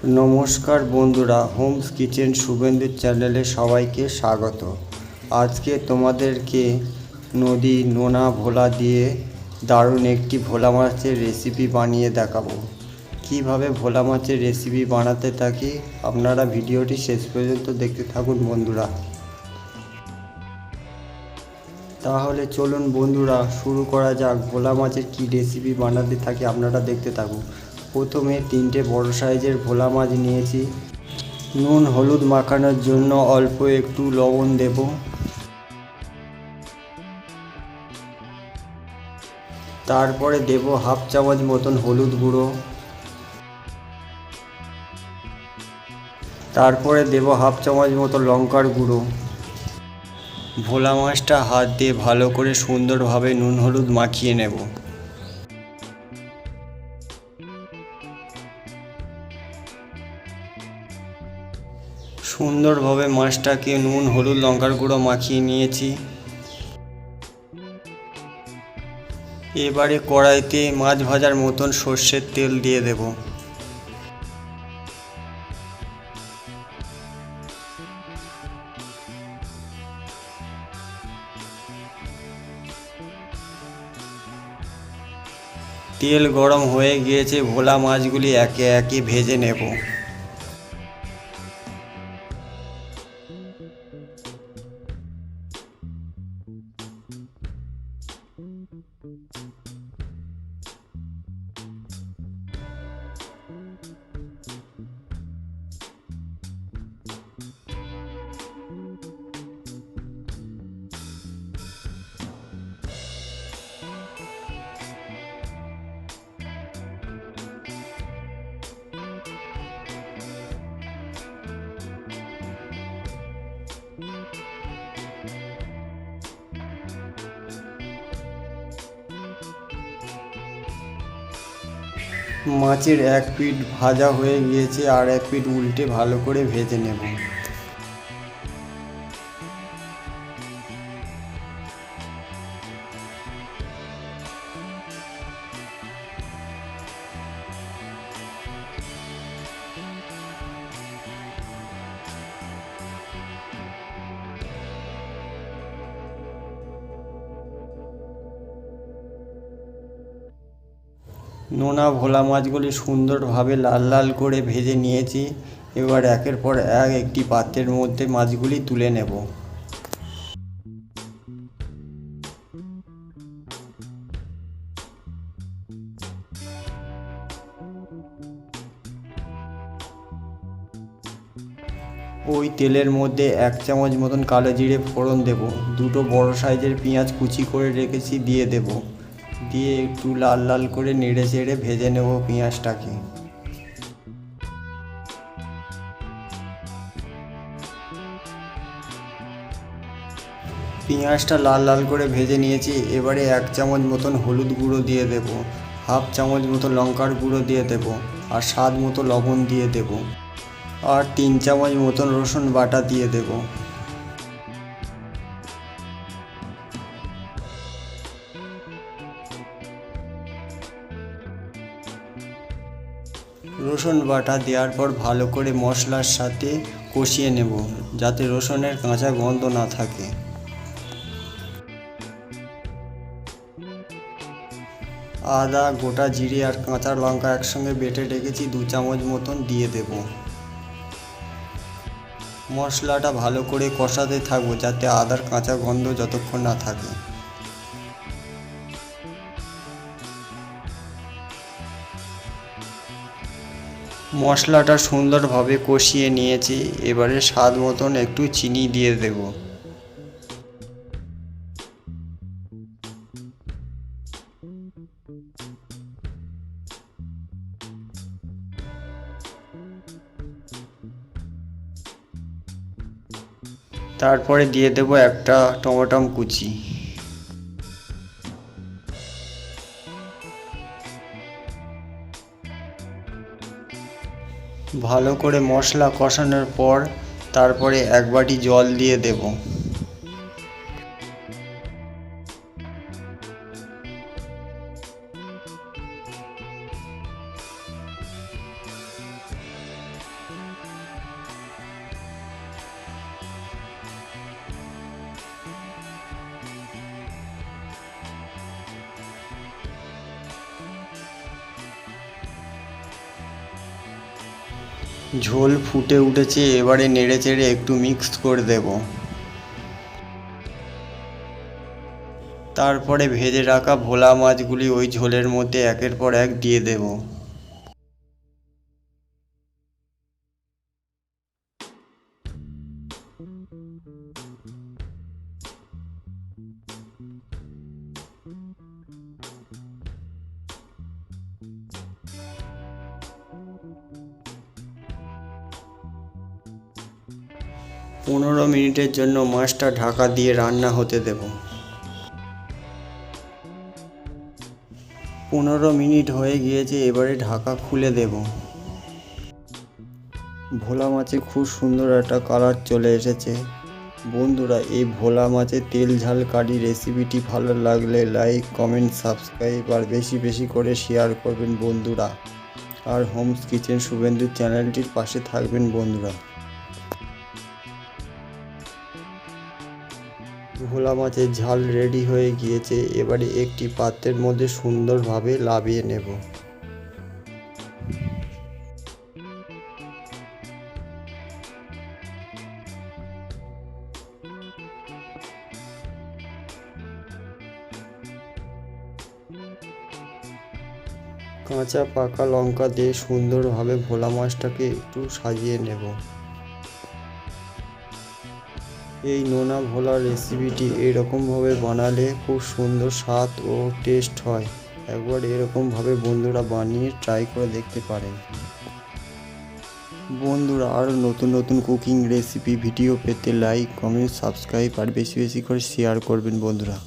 নমস্কার বন্ধুরা, Holmes kitchen Suvendu চ্যানেলে সবাইকে স্বাগত। আজকে তোমাদেরকে নদী নোনা ভোলা দিয়ে দারুণ একটি ভোলা মাছের রেসিপি বানিয়ে দেখাবো। কিভাবে ভোলা মাছের রেসিপি বানাতে থাকি আপনারা ভিডিওটি শেষ পর্যন্ত দেখতে থাকুন বন্ধুরা। তাহলে চলুন বন্ধুরা শুরু করা যাক। ভোলা মাছের কী রেসিপি বানাতে থাকি আপনারা দেখতে থাকুন। প্রথমে 3টে বড় সাইজের ভোলা মাছ নিয়েছি। নুন হলুদ মাখানোর জন্য অল্প একটু লবণ দেব। তারপরে দেব হাফ চামচ মতন হলুদ গুঁড়ো। তারপরে দেব হাফ চামচ মতো লঙ্কার গুঁড়ো। ভোলা মাছটা হাত দিয়ে ভালো করে সুন্দরভাবে নুন হলুদ মাখিয়ে নেব। সুন্দরভাবে মাছটাকে নুন হলুদ লঙ্কার গুঁড়ো মাখিয়ে নিয়েছি। এবারে কড়াইতে মাছ ভাজার মতন সর্ষের তেল দিয়ে দেব। তেল গরম হয়ে গিয়েছে, ভোলা মাছগুলি একে একে ভেজে নেব। মাছের এক পিঠ ভাজা হয়ে গিয়েছে, আর এক পিঠ উল্টে ভালো করে ভেজে নেব। নোনা ভোলা মাছগুলি সুন্দরভাবে লাল লাল করে ভেজে নিয়েছি। এবার একের পর এক একটি পাত্রের মধ্যে মাছগুলি তুলে নেব। ওই তেলের মধ্যে 1 চামচ মতন কালো জিরে ফোড়ন দেব। 2টো বড় সাইজের পেঁয়াজ কুচি করে রেখেছি দিয়ে দেব। দিয়ে একটু লাল লাল করে নেড়ে চেড়ে ভেজে নেব পেঁয়াজটাকে। পেঁয়াজটা লাল লাল করে ভেজে নিয়েছি। এবারে 1 চামচ মতন হলুদ গুঁড়ো দিয়ে দেব, হাফ চামচ মতো লঙ্কার গুঁড়ো দিয়ে দেব, আর স্বাদ মতো লবণ দিয়ে দেব, আর 3 চামচ মতন রসুন বাটা দিয়ে দেব। রসুন বাটা দেওয়ার পর ভালো করে মশলার সাথে কষিয়ে নেব, যাতে রসুনের কাঁচা গন্ধ না থাকে। আদা, গোটা জিরে আর কাঁচা লঙ্কা একসঙ্গে বেটে রেখেছি 2 চামচ মতন দিয়ে দেব। মশলাটা ভালো করে কষাতে থাকবো, যাতে আদার কাঁচা গন্ধ যতক্ষণ না থাকে। মশলাটা সুন্দরভাবে কষিয়ে নিয়েছি। এবারে স্বাদ মতন একটু চিনি দিয়ে দেব। তারপরে দিয়ে দেব একটা টমেটো কুচি। ভালো করে মশলা কষানোর পর তারপরে 1 বাটি জল দিয়ে দেব। ঝোল ফুটে উঠেছে, এবারে নেড়ে চেড়ে একটু মিক্স করে দেব। তারপরে ভেজে রাখা ভোলা মাছগুলি ওই ঝোলের মধ্যে একের পর এক দিয়ে দেব। পনেরো মিনিটের জন্য মাছটা ঢাকা দিয়ে রান্না হতে দেব। 15 মিনিট হয়ে গিয়েছে, এবারে ঢাকা খুলে দেব। ভোলা মাছে খুব সুন্দর একটা কালার চলে এসেছে। বন্ধুরা, এই ভোলা মাছের তেল ঝাল কারি রেসিপিটি ভালো লাগলে লাইক, কমেন্ট, সাবস্ক্রাইব আর বেশি বেশি করে শেয়ার করবেন বন্ধুরা। আর হোমস কিচেন শুভেন্দু চ্যানেলটির পাশে থাকবেন বন্ধুরা। ভোলা মাছের ঝাল রেডি হয়ে গিয়েছে, এবারে একটি পাত্রের মধ্যে সুন্দরভাবে নামিয়ে নেব। কাঁচা পাকা লঙ্কা দিয়ে সুন্দরভাবে ভোলা মাছটাকে একটু সাজিয়ে নেব। এই নোনা ভোলা রেসিপিটি এরকমভাবে বানালে খুব সুন্দর স্বাদ ও টেস্ট হয়। একবার এরকমভাবে বন্ধুরা বানিয়ে ট্রাই করে দেখতে পারেন। বন্ধুরা, আরও নতুন নতুন কুকিং রেসিপি ভিডিও পেতে লাইক, কমেন্ট, সাবস্ক্রাইব আর বেশি বেশি করে শেয়ার করবেন বন্ধুরা।